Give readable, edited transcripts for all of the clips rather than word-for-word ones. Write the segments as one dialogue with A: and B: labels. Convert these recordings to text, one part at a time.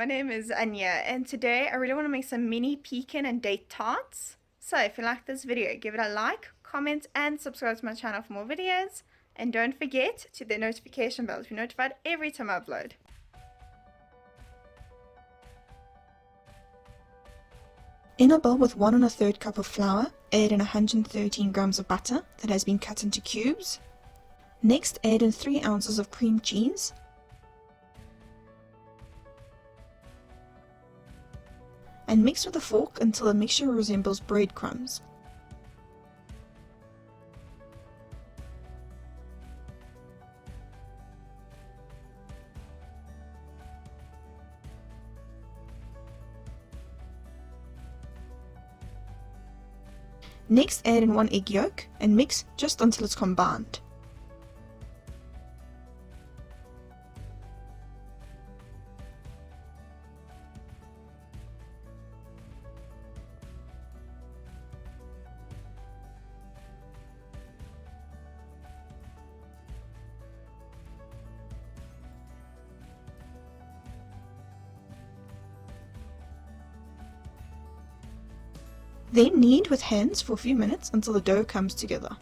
A: my name is Anya, and today I really want to make some mini pecan and date tarts. So if you like this video, give it a like, comment, and subscribe to my channel for more videos. And don't forget to hit the notification bell to be notified every time I upload.
B: In a bowl with 1 1/3 cup of flour, add in 113 grams of butter that has been cut into cubes. Next, add in 3 ounces of cream cheese, and mix with a fork until the mixture resembles breadcrumbs. Next, add in 1 egg yolk and mix just until it's combined. Then knead with hands for a few minutes until the dough comes together.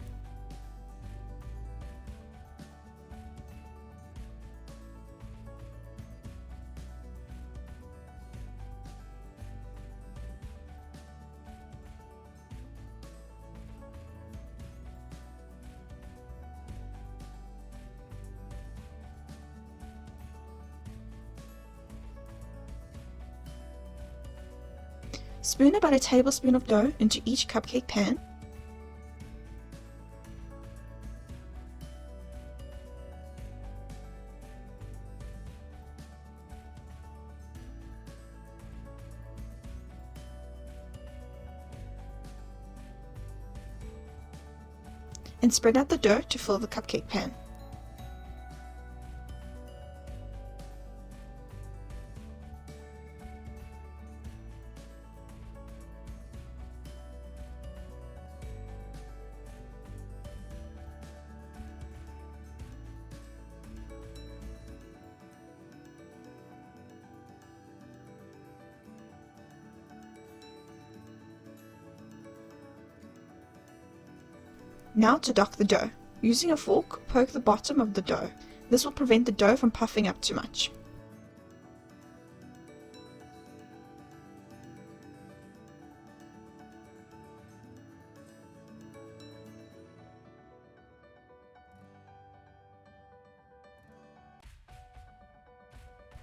B: Spoon about a tablespoon of dough into each cupcake pan. And spread out the dough to fill the cupcake pan. Now to dock the dough. Using a fork, poke the bottom of the dough. This will prevent the dough from puffing up too much.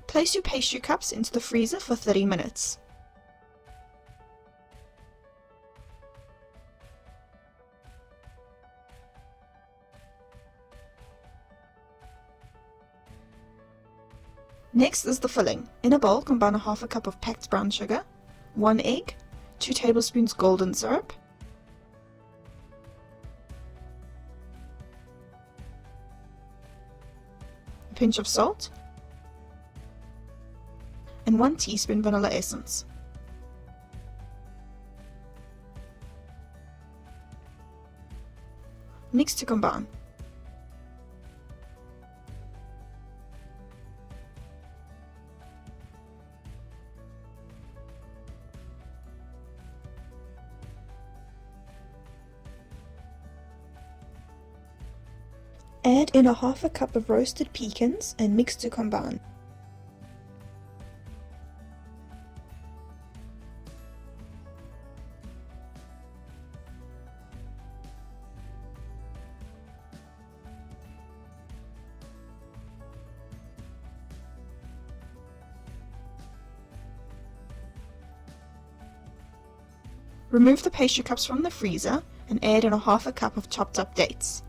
B: Place your pastry cups into the freezer for 30 minutes. Next is the filling. In a bowl, combine a half a cup of packed brown sugar, 1 egg, 2 tablespoons golden syrup, a pinch of salt, and 1 teaspoon vanilla essence. Mix to combine. Add in a half a cup of roasted pecans and mix to combine. Remove the pastry cups from the freezer and add in a half a cup of chopped up dates.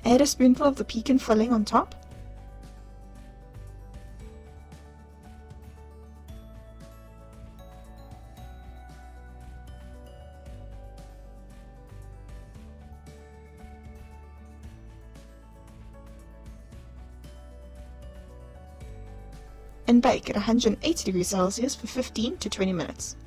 B: Add a spoonful of the pecan filling on top. and bake at 180 degrees Celsius for 15 to 20 minutes.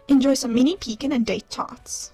B: Enjoy some mini pecan and date tarts.